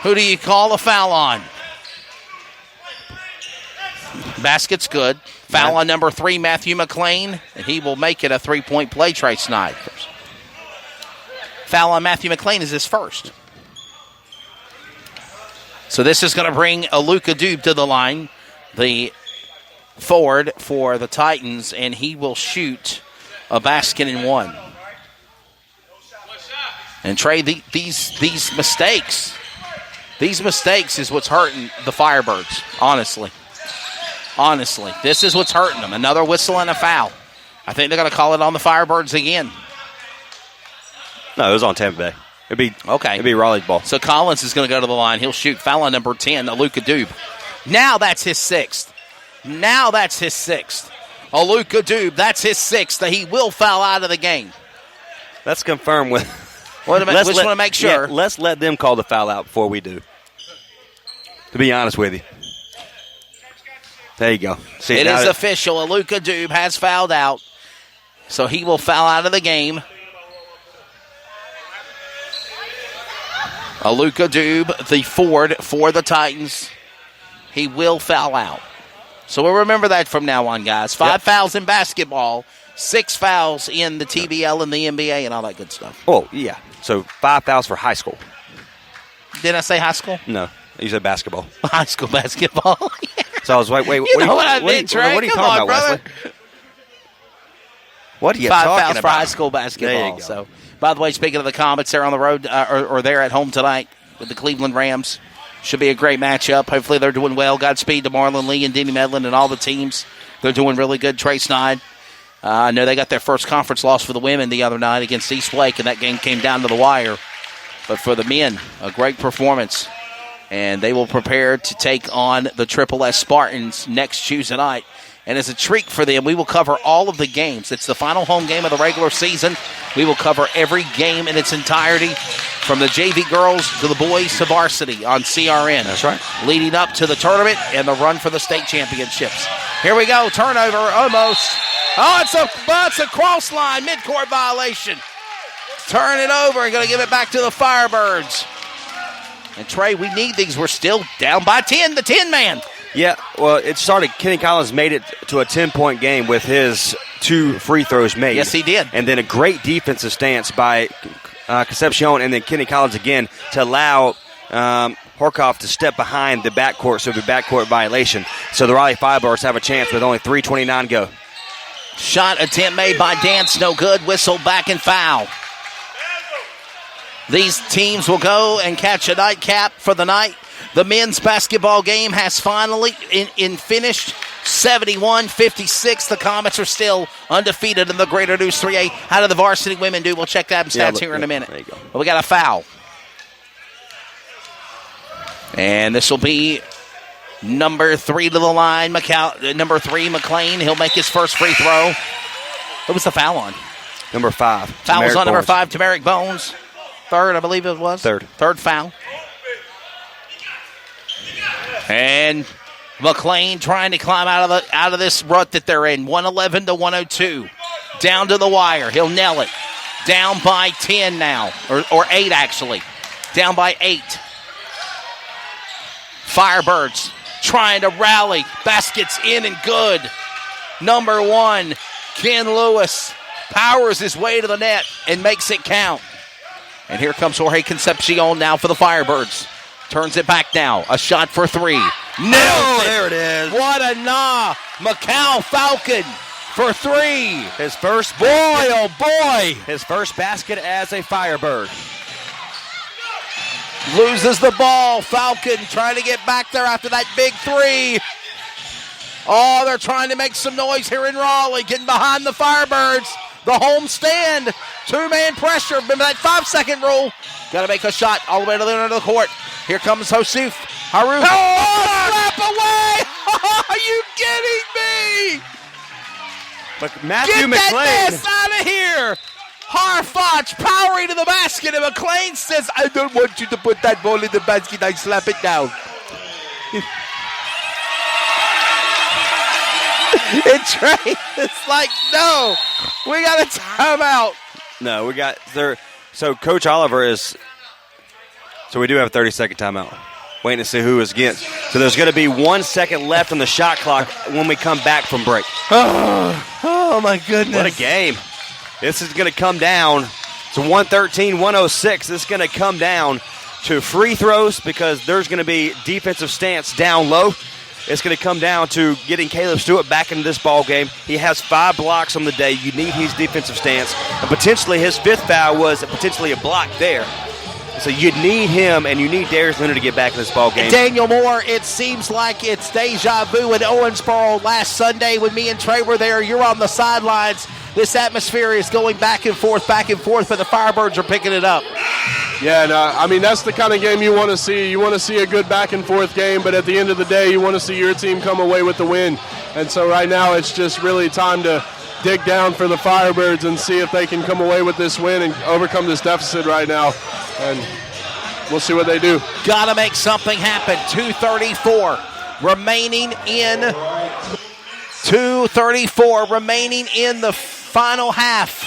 Who do you call a foul on? Basket's good. Foul on number 3, Matthew McLean, and he will make it a 3-point play, Trey Snyder. Foul on Matthew McLean is his first. So this is going to bring Aluka Dube to the line, the forward for the Titans, and he will shoot a basket and one. And Trey, these mistakes is what's hurting the Firebirds, honestly. Honestly, this is what's hurting them. Another whistle and a foul. I think they're going to call it on the Firebirds again. No, it was on Tampa Bay. It'd be Raleigh's ball. So Collins is going to go to the line. He'll shoot. Foul on number 10, Aluka Dube. Now that's his sixth. Aluka Dube, that's his sixth. He will foul out of the game. Let's confirm with. We just want to make sure. Yeah, let's let them call the foul out before we do. To be honest with you. There you go. See, it is official. Aluka Dube has fouled out, so he will foul out of the game. Aluka Dube, the forward for the Titans, he will foul out. So we'll remember that from now on, guys. 5 fouls in basketball, 6 fouls in the TBL and the NBA and all that good stuff. Oh, yeah. So 5 fouls for high school. Did I say high school? No, you said basketball. High school basketball. So I was like, wait, you know what I meant, Trey? What are you talking about, brother? Wesley? What are you 5 talking fouls about? for high school basketball. There you go. So, by the way, speaking of the Comets, they're on the road or they're at home tonight with the Cleveland Rams. Should be a great matchup. Hopefully they're doing well. Godspeed to Marlon Lee and Denny Medlin and all the teams. They're doing really good. Trey Snyder. I know they got their first conference loss for the women the other night against East Lake, and that game came down to the wire. But for the men, a great performance. And they will prepare to take on the Triple S Spartans next Tuesday night. And as a treat for them, we will cover all of the games. It's the final home game of the regular season. We will cover every game in its entirety, from the JV girls to the boys to varsity on CRN. That's right. Leading up to the tournament and the run for the state championships. Here we go. Turnover almost. Oh, it's a cross line, midcourt violation. Turn it over and going to give it back to the Firebirds. And Trey, we need these. We're still down by 10, the 10-man. Yeah, well, it started. Kenny Collins made it to a 10-point game with his 2 free throws made. Yes, he did. And then a great defensive stance by Concepcion and then Kenny Collins again to allow Horkoff to step behind the backcourt, so the backcourt violation. So the Raleigh Firebirds have a chance with only 3:29 to go. Shot attempt made by Dance, no good. Whistle back and foul. These teams will go and catch a nightcap for the night. The men's basketball game has finally finished 71-56. The Comets are still undefeated in the Greater News 3A. How did the varsity women do? We'll check that stats here in a minute. There you go. But we got a foul. And this will be number 3 to the line. Number 3, McLean. He'll make his first free throw. What was the foul on? Number 5. Foul was on number 5, Tamarick Bones. Third, I believe it was. Third foul. And McLean trying to climb out of this rut that they're in. 111 to 102. Down to the wire. He'll nail it. Down by 10 now. Or 8, actually. Down by 8. Firebirds trying to rally. Baskets in and good. Number 1, Ken Lewis, powers his way to the net and makes it count. And here comes Jorge Concepcion now for the Firebirds. Turns it back now. A shot for 3. No, there it is. What a nah. Macau Falcon for 3. His first boy, oh boy. His first basket as a Firebird. Loses the ball. Falcon trying to get back there after that big 3. Oh, they're trying to make some noise here in Raleigh. Getting behind the Firebirds. The home stand. 2-man pressure. Remember that 5-second rule. Got to make a shot all the way to the end of the court. Here comes Josef Haru. Oh, slap away! Are you kidding me? But Matthew Get McLean. That mess out of here. Harfach powering to the basket, and McLean says, I don't want you to put that ball in the basket. I slap it down. And Trey is like, no, we got a timeout. No, we got there. So Coach Oliver is So we do have a 30-second timeout. Waiting to see who is against. So there's going to be 1 second left on the shot clock when we come back from break. Oh my goodness. What a game. This is going to come down to 113-106. This is going to come down to free throws because there's going to be defensive stance down low. It's going to come down to getting Caleb Stewart back into this ball game. He has 5 blocks on the day. You need his defensive stance. And potentially his 5th foul was potentially a block there. So you need him and you need Darius Leonard to get back in this ball game. Daniel Moore, it seems like it's deja vu in Owensboro last Sunday when me and Trey were there. You're on the sidelines. This atmosphere is going back and forth, but the Firebirds are picking it up. Yeah, and, I mean, that's the kind of game you want to see. You want to see a good back-and-forth game, but at the end of the day, you want to see your team come away with the win. And so right now it's just really time to dig down for the Firebirds and see if they can come away with this win and overcome this deficit right now. And we'll see what they do. Got to make something happen. 2:34 remaining in the final half.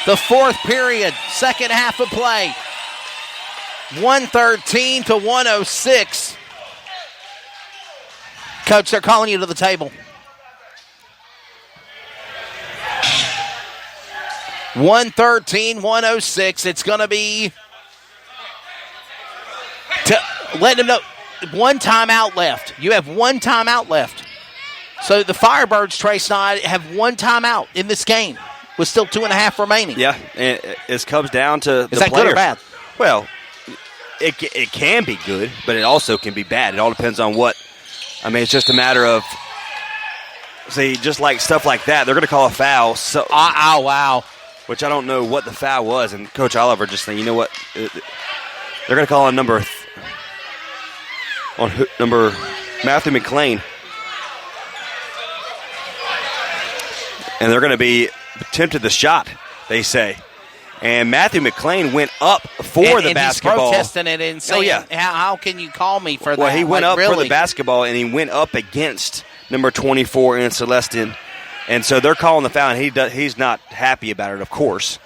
The 4th period, second half of play. 113-106. Coach, they're calling you to the table. 113-106. It's going to be let them know 1 timeout left. You have 1 timeout left. So the Firebirds, Trey Snyder, have 1 timeout in this game with still 2.5 remaining. Yeah, and it comes down to Is the that players. good or bad? Well, it can be good, but it also can be bad. It all depends on what. I mean, it's just a matter of, see, just like stuff like that, they're going to call a foul. So, wow. Which I don't know what the foul was, and Coach Oliver just saying, you know what, they're going to call on number Matthew McLean, and they're going to be tempted the shot, they say. And Matthew McLean went up for the basketball. He's protesting it and saying, how can you call me for that? Well, he went up really? for the basketball, and he went up against number 24 in Celestin. And so they're calling the foul, and he's not happy about it, of course,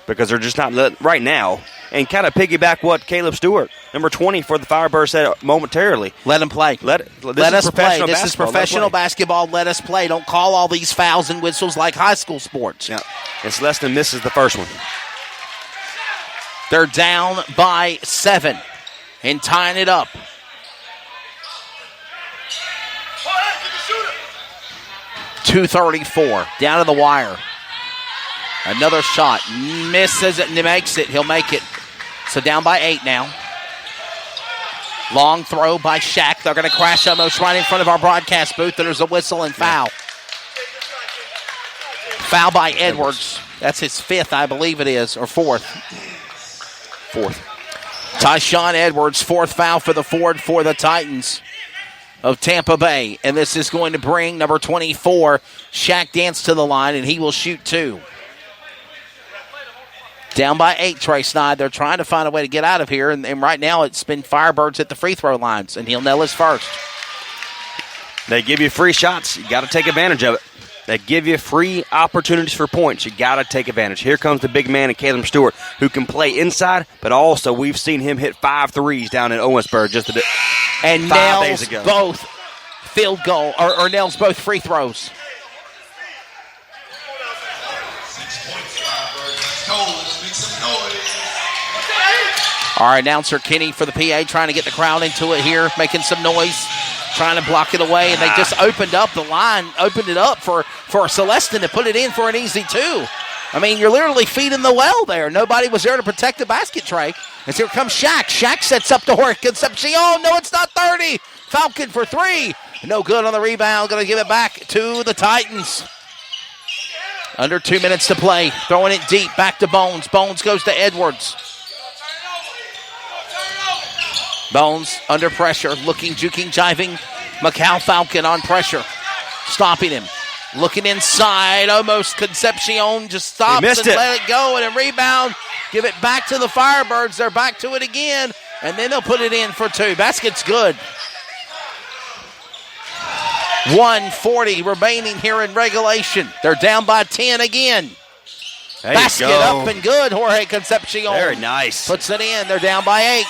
because they're just not right now. And kind of piggyback what Caleb Stewart, number 20 for the Firebirds, said momentarily. Let him play. Let us play. This is professional basketball. Let us play. Don't call all these fouls and whistles like high school sports. Yeah. And Celestin misses the first one. They're down by 7 and tying it up. .234 down to the wire. Another shot. Misses it and makes it. He'll make it. So down by 8 now. Long throw by Shaq. They're going to crash almost right in front of our broadcast booth. There's a whistle and foul. Foul by Edwards. That's his 5th, I believe it is, or 4th. Tyshawn Edwards, 4th foul for the Ford for the Titans of Tampa Bay. And this is going to bring number 24, Shaq Dance, to the line, and he will shoot 2. Down by 8, Trey Snyder. They're trying to find a way to get out of here, and right now it's been Firebirds at the free throw lines, and he'll nail his first. They give you free shots. You got to take advantage of it. They give you free opportunities for points. You got to take advantage. Here comes the big man in Caleb Stewart, who can play inside, but also we've seen him hit 5 threes down in Owensboro just a bit. And 5 days ago. Both field goal, or nails both free throws. All right, announcer Kenny for the PA trying to get the crowd into it here, making some noise, trying to block it away, and they just opened up the line, opened it up for Celestin to put it in for an easy 2. I mean, you're literally feeding the well there. Nobody was there to protect the basket tray. And here comes Shaq. Shaq sets up to Jorge Concepcion. No, it's not 30. Falcon for 3. No good on the rebound. Going to give it back to the Titans. Under 2 minutes to play. Throwing it deep. Back to Bones. Bones goes to Edwards. Bones under pressure. Looking, juking, jiving. Macau Falcon on pressure. Stopping him. Looking inside. Almost Concepcion just stops and let it go. And a rebound. Give it back to the Firebirds. They're back to it again. And then they'll put it in for 2. Basket's good. 1:40 remaining here in regulation. They're down by 10 again. There Basket up and good. Jorge Concepcion. Very nice. Puts it in. They're down by 8.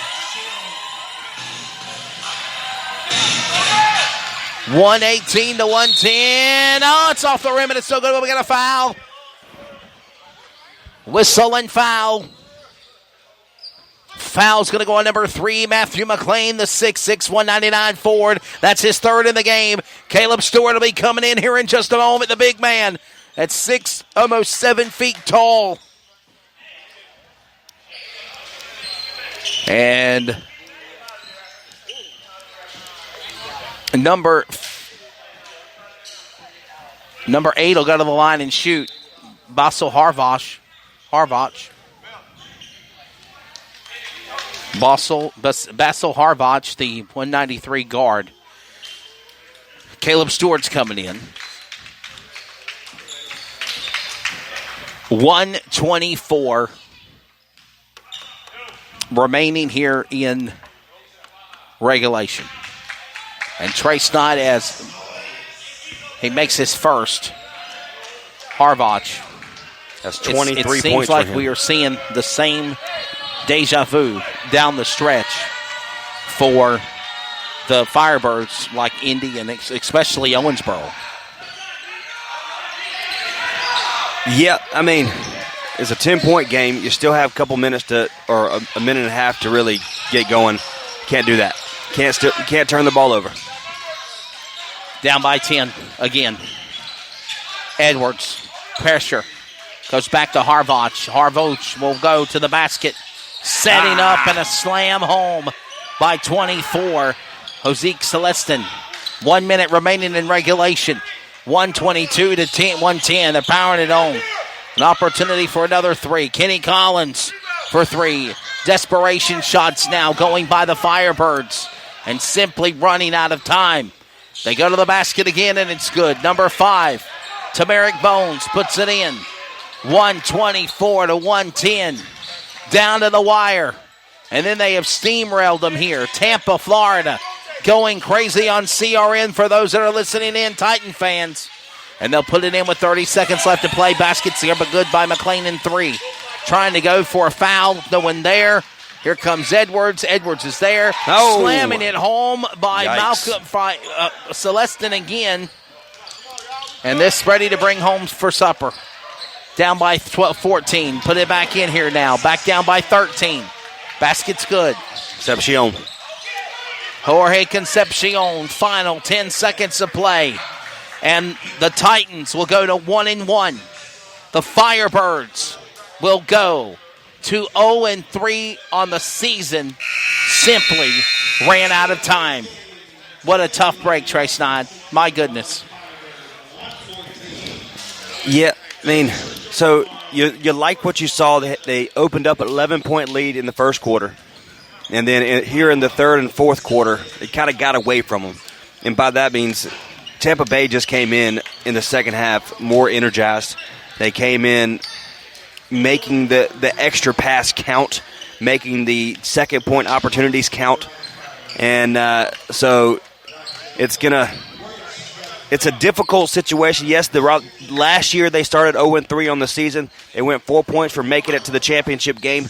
118 to 110. Oh, it's off the rim, and it's still good, but we got a foul. Whistle and foul. Foul's going to go on number 3, Matthew McLean, the 6'6", 199 forward. That's his third in the game. Caleb Stewart will be coming in here in just a moment, the big man. At 6, almost 7 feet tall. And number 8 will go to the line and shoot. Basil Harvach. Basil Harvach, the 193 guard. Caleb Stewart's coming in. 1:24 remaining here in regulation. And Trey Snyder, as he makes his first. Harvach. That's 23 points. It seems like we are seeing the same deja vu down the stretch for the Firebirds, like Indy and especially Owensboro. Yeah, I mean, it's a 10-point game. You still have a couple minutes or a minute and a half to really get going. Can't do that. Can't turn the ball over. Down by 10 again. Edwards, pressure. Goes back to Harvach. Harvach will go to the basket. Setting up and a slam home by 24. Josique Celestin. 1 minute remaining in regulation. 122 to 110. They're powering it on. An opportunity for another 3. Kenny Collins for 3. Desperation shots now going by the Firebirds and simply running out of time. They go to the basket again and it's good. Number 5, Tamarick Bones puts it in. 124 to 110. Down to the wire. And then they have steamrailed them here. Tampa, Florida, going crazy on CRN for those that are listening in, Titan fans. And they'll put it in with 30 seconds left to play. Baskets here, but good by McLean in 3. Trying to go for a foul. No one there. Here comes Edwards. Edwards is there. Oh. Slamming it home by Yikes. Malcolm Celestin again. And this ready to bring home for supper. Down by 14. Put it back in here now. Back down by 13. Basket's good. Concepcion. Jorge Concepcion. Final 10 seconds of play. And the Titans will go to 1-1. The Firebirds will go to 0-3 on the season. Simply ran out of time. What a tough break, Trey Snyder. My goodness. Yeah, I mean, so you like what you saw. They opened up an 11-point lead in the first quarter. And then here in the third and fourth quarter, it kind of got away from them. And by that means Tampa Bay just came in the second half more energized. They came in making the extra pass count, making the second point opportunities count. And so it's a difficult situation. Yes, last year they started 0-3 on the season. They went 4 points for making it to the championship game.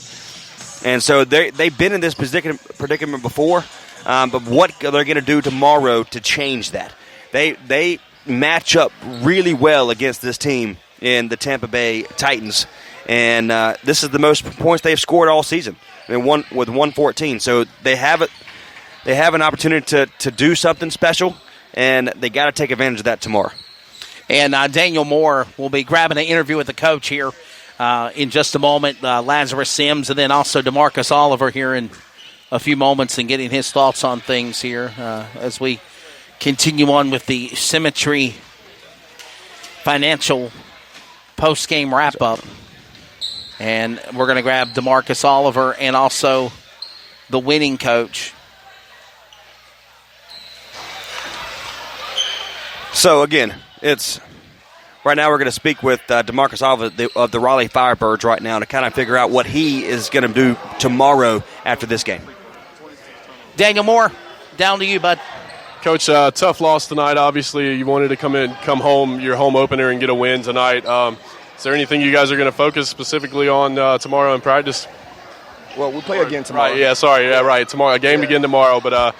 And so they've been in this predicament before. But what they're going to do tomorrow to change that? They match up really well against this team in the Tampa Bay Titans. And this is the most points they've scored all season. With 114. So they have an opportunity to do something special. And they got to take advantage of that tomorrow. And Daniel Moore will be grabbing an interview with the coach here in just a moment. Lazarus Sims and then also DeMarcus Oliver here in a few moments and getting his thoughts on things here as we continue on with the Symmetry Financial post-game wrap-up. And we're going to grab DeMarcus Oliver and also the winning coach. So, again, right now we're going to speak with DeMarcus Oliver of the Raleigh Firebirds right now to kind of figure out what he is going to do tomorrow after this game. Daniel Moore, down to you, bud. Coach, tough loss tonight. Obviously, you wanted to come home, your home opener, and get a win tonight. Is there anything you guys are going to focus specifically on tomorrow in practice? Well, we play again tomorrow. Right, yeah, sorry, yeah, right. Tomorrow, a game again tomorrow. But